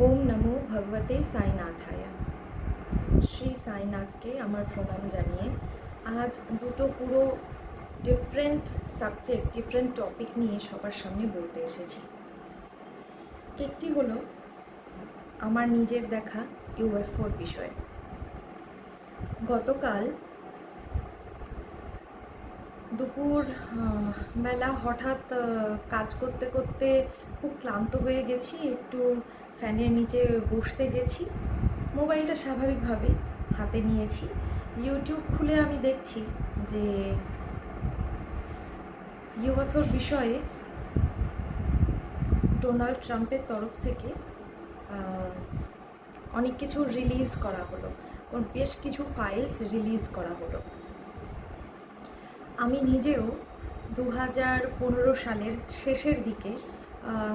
ওম নমো ভগবতে সাইনাথায়। শ্রী সাইনাথকে আমার প্রণাম জানিয়ে আজ দুটো পুরো ডিফারেন্ট সাবজেক্ট, ডিফারেন্ট টপিক নিয়ে সবার সামনে বলতে এসেছি। একটি হলো আমার নিজের দেখা ইউএফওর বিষয়ে। গতকাল দুপুর বেলা হঠাৎ কাজ করতে করতে খুব ক্লান্ত হয়ে গেছি, একটু ফ্যানের নিচে বসতে গেছি, মোবাইলটা স্বাভাবিকভাবেই হাতে নিয়েছি। ইউটিউব খুলে আমি দেখছি যে ইউএফওর বিষয়ে ডোনাল্ড ট্রাম্পের তরফ থেকে অনেক কিছু রিলিজ করা হলো, বেশ কিছু ফাইলস রিলিজ করা হলো। আমি নিজেও 2015 সালের শেষের দিকে,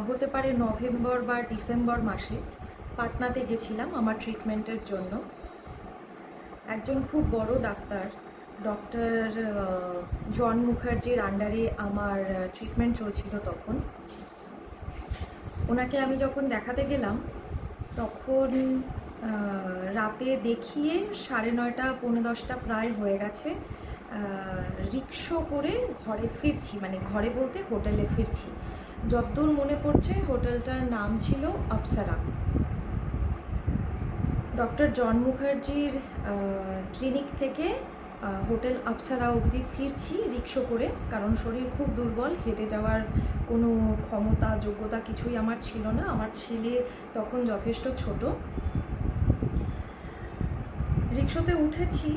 হতে পারে নভেম্বর বা ডিসেম্বর মাসে, পাটনাতে গেছিলাম আমার ট্রিটমেন্টের জন্য। একজন খুব বড় ডাক্তার, ডক্টর জন মুখার্জির আন্ডারে আমার ট্রিটমেন্ট চলছিল তখন। ওনাকে আমি যখন দেখাতে গেলাম তখন রাতে দেখিয়ে 9:30 পৌনে 10টা প্রায় হয়ে গেছে। রিক্সো করে ঘরে ফিরছি, মানে ঘরে বলতে হোটেলে ফিরছি। যতদূর মনে পড়ছে হোটেলটার নাম ছিল অপ্সরা। ডক্টর জন মুখার্জির ক্লিনিক থেকে হোটেল অপ্সরা অবধি ফিরছি রিক্সো করে, কারণ শরীর খুব দুর্বল, হেঁটে যাওয়ার কোনো ক্ষমতা যোগ্যতা কিছুই আমার ছিল না। আমার ছেলে তখন যথেষ্ট ছোট। রিক্সোতে উঠেছি,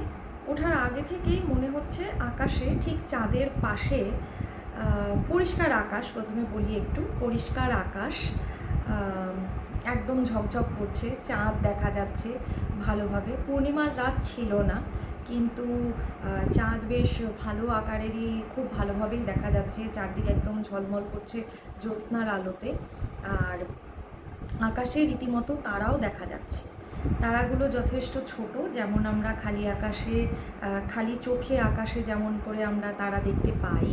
ওঠার আগে থেকেই মনে হচ্ছে আকাশে ঠিক চাঁদের পাশে পরিষ্কার আকাশ, প্রথমে বলি একটু পরিষ্কার আকাশ, একদম ঝকঝক করছে, চাঁদ দেখা যাচ্ছে ভালোভাবে। পূর্ণিমার রাত ছিল না, কিন্তু চাঁদ বেশ ভালো আকারেরই, খুব ভালোভাবেই দেখা যাচ্ছে, চারদিকে একদম ঝলমল করছে জ্যোৎস্নার আলোতে। আর আকাশে রীতিমতো তারাও দেখা যাচ্ছে। তারাগুলো যথেষ্ট ছোট, যেমন আমরা খালি চোখে আকাশে যেমন করে আমরা তারা দেখতে পাই,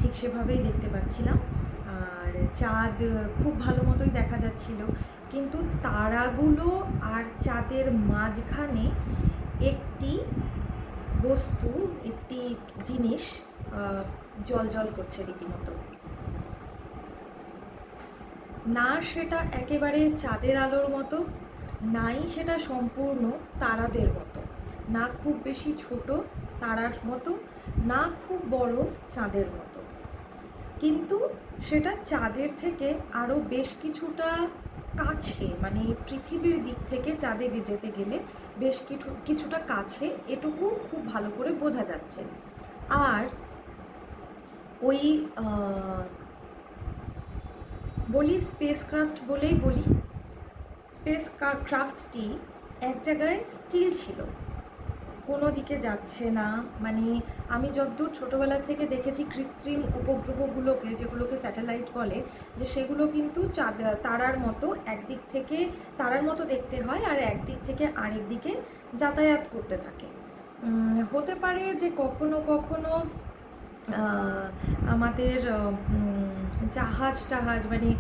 ঠিক সেভাবেই দেখতে পাচ্ছিলাম। আর চাঁদ খুব ভালো মতোই দেখা যাচ্ছিল, কিন্তু তারাগুলো আর চাঁদের মাঝখানে একটি বস্তু, একটি জিনিস জ্বলজ্বল করছে রীতিমতো। না সেটা একেবারে চাঁদের আলোর মতো, নাই সেটা সম্পূর্ণ তারাদের মতো, না খুব বেশি ছোট তারার মতো, না খুব বড় চাঁদের মতো, কিন্তু সেটা চাঁদের থেকে আরও বেশ কিছুটা কাছে, মানে পৃথিবীর দিক থেকে চাঁদে যেতে গেলে বেশ কিছুটা কাছে, এটুকু খুব ভালো করে বোঝা যাচ্ছে। আর ওই বলি স্পেসক্রাফট বলেই বলি, স্পেস ক্রাফটটি এক জায়গায় স্টিল ছিল, কোনো দিকে যাচ্ছে না। মানে আমি যতদূর ছোটোবেলা থেকে দেখেছি কৃত্রিম উপগ্রহগুলোকে, যেগুলোকে স্যাটেলাইট বলে, যে সেগুলো কিন্তু তারার মতো একদিক থেকে তারার মতো দেখতে হয়, আর একদিক থেকে আরেক দিকে যাতায়াত করতে থাকে। হতে পারে যে কখনো কখনো আমাদের জাহাজ মানে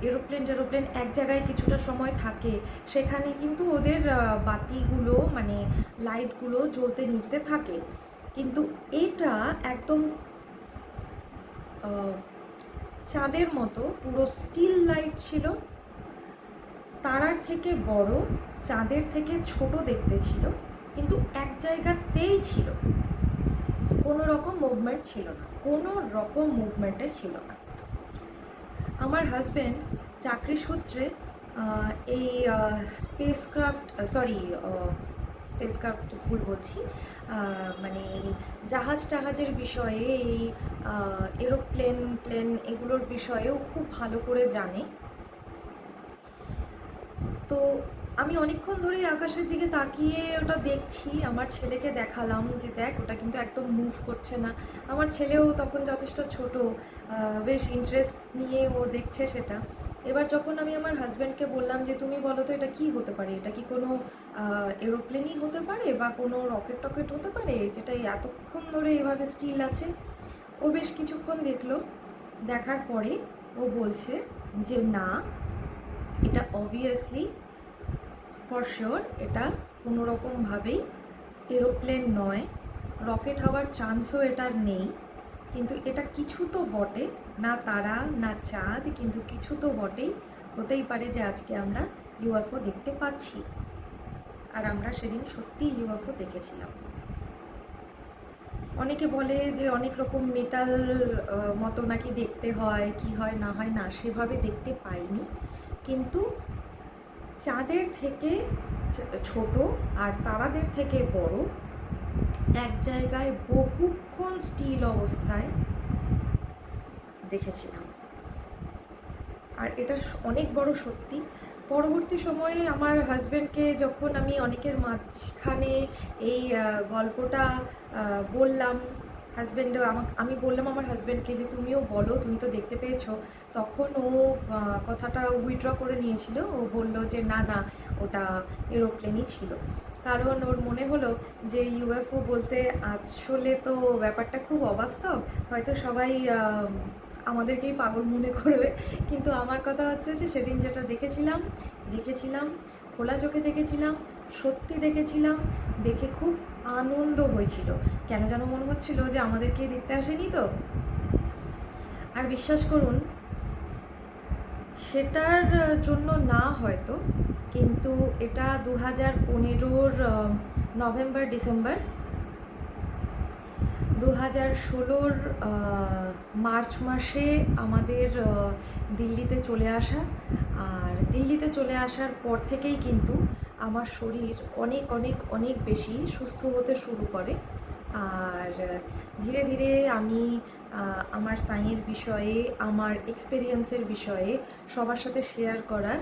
এরোপ্লেন এক জায়গায় কিছুটা সময় থাকে, সেখানে কিন্তু ওদের বাতিগুলো, মানে লাইটগুলো জ্বলতে নিভতে থাকে। কিন্তু এটা একদম চাঁদের মতো পুরো স্টিল লাইট ছিল, তারার থেকে বড়, চাঁদের থেকে ছোট দেখতে ছিল, কিন্তু এক জায়গাতেই ছিল, কোনো রকম মুভমেন্ট ছিল না, কোনো রকম মুভমেন্টে ছিল না। আমার হাজব্যান্ড চাকরি সূত্রে এই স্পেসক্রাফট ভুল বলছি, মানে জাহাজের বিষয়ে, এই প্লেন এগুলোর বিষয়েও খুব ভালো করে জানে। তো আমি অনেকক্ষণ ধরেই আকাশের দিকে তাকিয়ে ওটা দেখছি, আমার ছেলেকে দেখালাম যে দেখ ওটা কিন্তু একদম মুভ করছে না। আমার ছেলেও তখন যথেষ্ট ছোট, বেশ ইন্টারেস্ট নিয়ে ও দেখছে সেটা। এবার যখন আমি আমার হাজব্যান্ডকে বললাম যে তুমি বলো তো এটা কি হতে পারে, এটা কি কোনো এরোপ্লেনই হতে পারে বা কোনো রকেট হতে পারে যেটা এতক্ষণ ধরে এভাবে স্টিল আছে। ও বেশ কিছুক্ষণ দেখলো, দেখার পরে ও বলছে যে না, এটা অবভিয়াসলি ফর শিওর এটা কোনো রকমভাবেই এরোপ্লেন নয়, রকেট হওয়ার চান্সও এটার নেই, কিন্তু এটা কিছু তো বটে, না তারা না চাঁদ, কিন্তু কিছু তো বটেই। হতেই পারে যে আজকে আমরা ইউএফও দেখতে পাচ্ছি, আর আমরা সেদিন সত্যি ইউএফও দেখেছিলাম। অনেকে বলে যে অনেক রকম মেটাল মতো নাকি দেখতে হয়, কি হয় না হয়, না সেভাবে দেখতে পাইনি, কিন্তু চাঁদের থেকে ছোট আর তারাদের থেকে বড় এক জায়গায় বহুক্ষণ স্টিল অবস্থায় দেখেছিলাম। আর এটা অনেক বড় সত্যি। পরবর্তী সময়ে আমার হাজব্যান্ডকে যখন আমি অনেকের মাঝখানে এই গল্পটা বললাম, হাজব্যান্ডও আমি বললাম আমার হাজব্যান্ডকে যে তুমিও বলো, তুমি তো দেখতে পেয়েছো, তখন ও কথাটা উইথড্র করে নিয়েছিল। ও বলল যে না না, ওটা এরোপ্লেনই ছিল। কারণ ওর মনে হলো যে ইউএফও বলতে আসলে তো ব্যাপারটা খুব অবাস্তব, হয়তো সবাই আমাদেরকেই পাগল মনে করবে, কিন্তু আমার কথা হচ্ছে যে সেদিন যেটা দেখেছিলাম খোলা চোখে দেখেছিলাম, সত্যি দেখেছিলাম, দেখে খুব আনন্দ হয়েছিল। কেন যেন মনে হচ্ছিল যে আমাদেরকে দেখতে আসেনি তো। আর বিশ্বাস করুন, সেটার জন্য না হয়তো, কিন্তু এটা 2015-র নভেম্বর ডিসেম্বর, 2016-র মার্চ মাসে আমাদের দিল্লিতে চলে আসা। আর দিল্লিতে চলে আসার পর থেকেই কিন্তু আমার শরীর অনেক অনেক অনেক বেশি সুস্থ হতে শুরু করে। আর ধীরে ধীরে আমি আমার সাইয়ের বিষয়ে, আমার এক্সপেরিয়েন্সের বিষয়ে সবার সাথে শেয়ার করার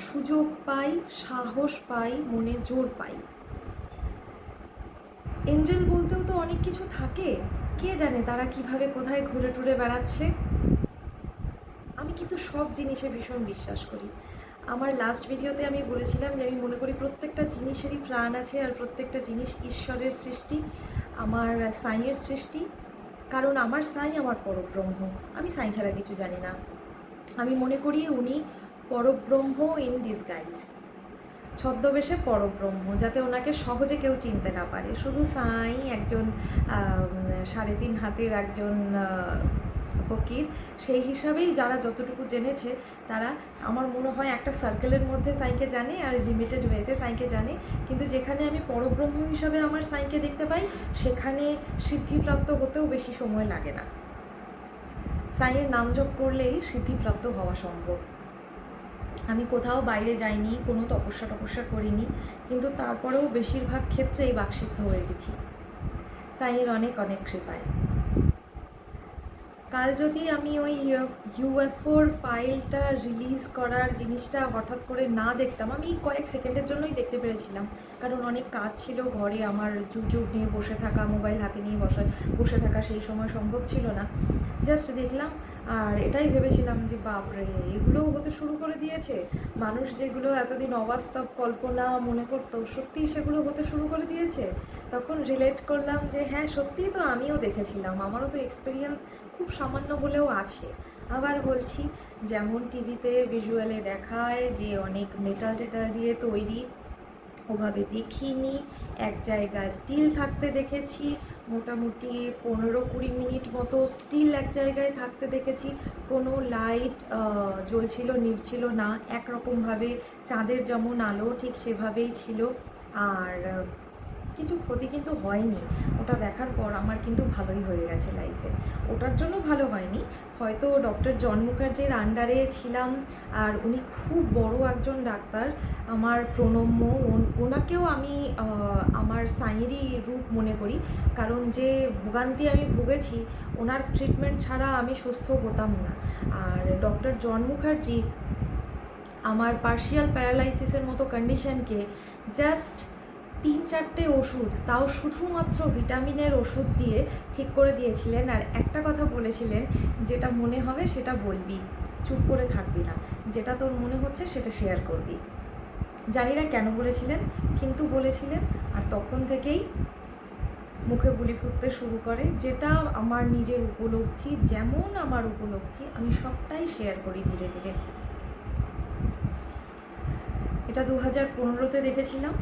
সুযোগ পাই, সাহস পাই, মনে জোর পাই। এঞ্জেল বলতেও তো অনেক কিছু থাকে, কে জানে তারা কিভাবে কোথায় ঘুরে টুরে বেড়াচ্ছে। আমি কিন্তু সব জিনিসে ভীষণ বিশ্বাস করি। আমার লাস্ট ভিডিওতে আমি বলেছিলাম যে আমি মনে করি প্রত্যেকটা জিনিসেরই প্রাণ আছে, আর প্রত্যেকটা জিনিস ঈশ্বরের সৃষ্টি, আমার সাইয়ের সৃষ্টি। কারণ আমার সাই আমার পরব্রহ্ম, আমি সাই ছাড়া কিছু জানি না। আমি মনে করি উনি পরব্রহ্ম ইন ডিসগাইজ, ছদ্মবেশে পরব্রহ্ম, যাতে ওনাকে সহজে কেউ চিনতে না পারে। শুধু সাই একজন 3.5 হাতের একজন ফকির, সেই হিসাবেই যারা যতটুকু জেনেছে তারা আমার মনে হয় একটা সার্কেলের মধ্যে সাইকে জানে, আর লিমিটেড ওয়েতে সাইকে জানে। কিন্তু যেখানে আমি পরব্রহ্ম হিসাবে আমার সাইকে দেখতে পাই, সেখানে সিদ্ধিপ্রাপ্ত হতেও বেশি সময় লাগে না। সাইয়ের নাম জপ করলেই সিদ্ধিপ্রাপ্ত হওয়া সম্ভব। আমি কোথাও বাইরে যাইনি, কোনো তপস্যা করিনি, কিন্তু তারপরেও বেশিরভাগ ক্ষেত্রেই বাকসিদ্ধ হয়ে গেছি সাইয়ের অনেক অনেক কৃপায়। কাল যদি আমি ওই ইউএফওর ফাইলটা রিলিজ করার জিনিসটা হঠাৎ করে না দেখতাম, আমি কয়েক সেকেন্ডের জন্যই দেখতে পেরেছিলাম, কারণ অনেক কাজ ছিল ঘরে, আমার ইউটিউব নিয়ে বসে থাকা, মোবাইল হাতে নিয়ে বসে থাকা সেই সময় সম্ভব ছিল না। জাস্ট দেখলাম আর এটাই ভেবেছিলাম যে বাপরে, এগুলোও হতে শুরু করে দিয়েছে। মানুষ যেগুলো এতদিন অবাস্তব কল্পনা মনে করতো, সত্যিই সেগুলো হতে শুরু করে দিয়েছে। তখন রিলেট করলাম যে হ্যাঁ সত্যিই তো আমিও দেখেছিলাম, আমারও তো এক্সপিরিয়েন্স খুব সামান্য হলেও আছে। আবার বলছি, যেমন টিভিতে ভিজুয়ালে দেখায় যে অনেক মেটাল টেটাল দিয়ে তৈরি, ওভাবে দেখিনি। এক জায়গায় স্টিল থাকতে দেখেছি, মোটামুটি 15-20 মিনিট মতো স্টিল এক জায়গায় থাকতে দেখেছি। কোনো লাইট জ্বলছিল নিভছিল না, একরকমভাবে চাঁদের যেমন আলো ঠিক সেভাবেই ছিল। আর কিছু ক্ষতি কিন্তু হয়নি। ওটা দেখার পর আমার কিন্তু ভালোই হয়ে গেছে লাইফে। ওটার জন্য ভালো হয়নি, হয়তো ডক্টর জন মুখার্জির আন্ডারে ছিলাম, আর উনি খুব বড় একজন ডাক্তার, আমার প্রণম্য। ওনাকেও আমি আমার সাইয়েরই রূপ মনে করি, কারণ যে ভোগান্তি আমি ভুগেছি, ওনার ট্রিটমেন্ট ছাড়া আমি সুস্থ হতাম না। আর ডক্টর জন মুখার্জি আমার পার্শিয়াল প্যারালাইসিসের মতো কন্ডিশনকে জাস্ট 3-4টে ওষুধ, তাও শুধুমাত্র ভিটামিনের ওষুধ দিয়ে ঠিক করে দিয়েছিলেন। আর একটা কথা বলেছিলেন, যেটা মনে হবে সেটা বলবি, চুপ করে থাকবি না, যেটা তোর মনে হচ্ছে সেটা শেয়ার করবি। জানি না কেন বলেছিলেন, কিন্তু বলেছিলেন। আর তখন থেকেই মুখে বুলি ফুটতে শুরু করে। যেটা আমার নিজের উপলব্ধি, যেমন আমার উপলব্ধি, আমি সবটাই শেয়ার করি ধীরে ধীরে। এটা 2015-তে দেখেছিলাম,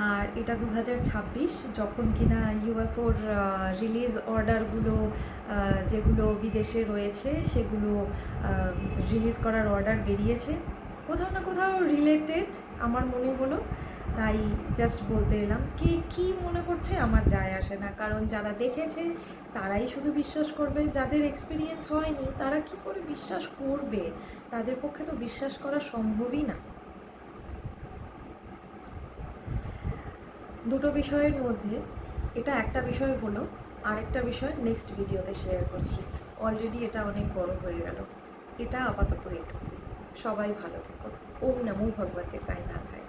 আর এটা 2026, যখন কিনা ইউএফওর রিলিজ অর্ডারগুলো যেগুলো বিদেশে রয়েছে সেগুলো রিলিজ করার অর্ডার বেরিয়েছে। কোথাও না কোথাও রিলেটেড আমার মনে হলো, তাই জাস্ট বলতে এলাম। কি মনে করছে আমার যায় আসে না, কারণ যারা দেখেছে তারাই শুধু বিশ্বাস করবে, যাদের এক্সপিরিয়েন্স হয়নি তারা কি করে বিশ্বাস করবে? তাদের পক্ষে তো বিশ্বাস করা সম্ভবই না। দুটো বিষয়ের মধ্যে এটা একটা বিষয় হলো, আরেকটা বিষয় নেক্সট ভিডিওতে শেয়ার করছি। অলরেডি এটা অনেক বড় হয়ে গেল। এটা আপাতত এটুকুই। সবাই ভালো থেকো। ওম নমো ভগবতে সাইনাথায়।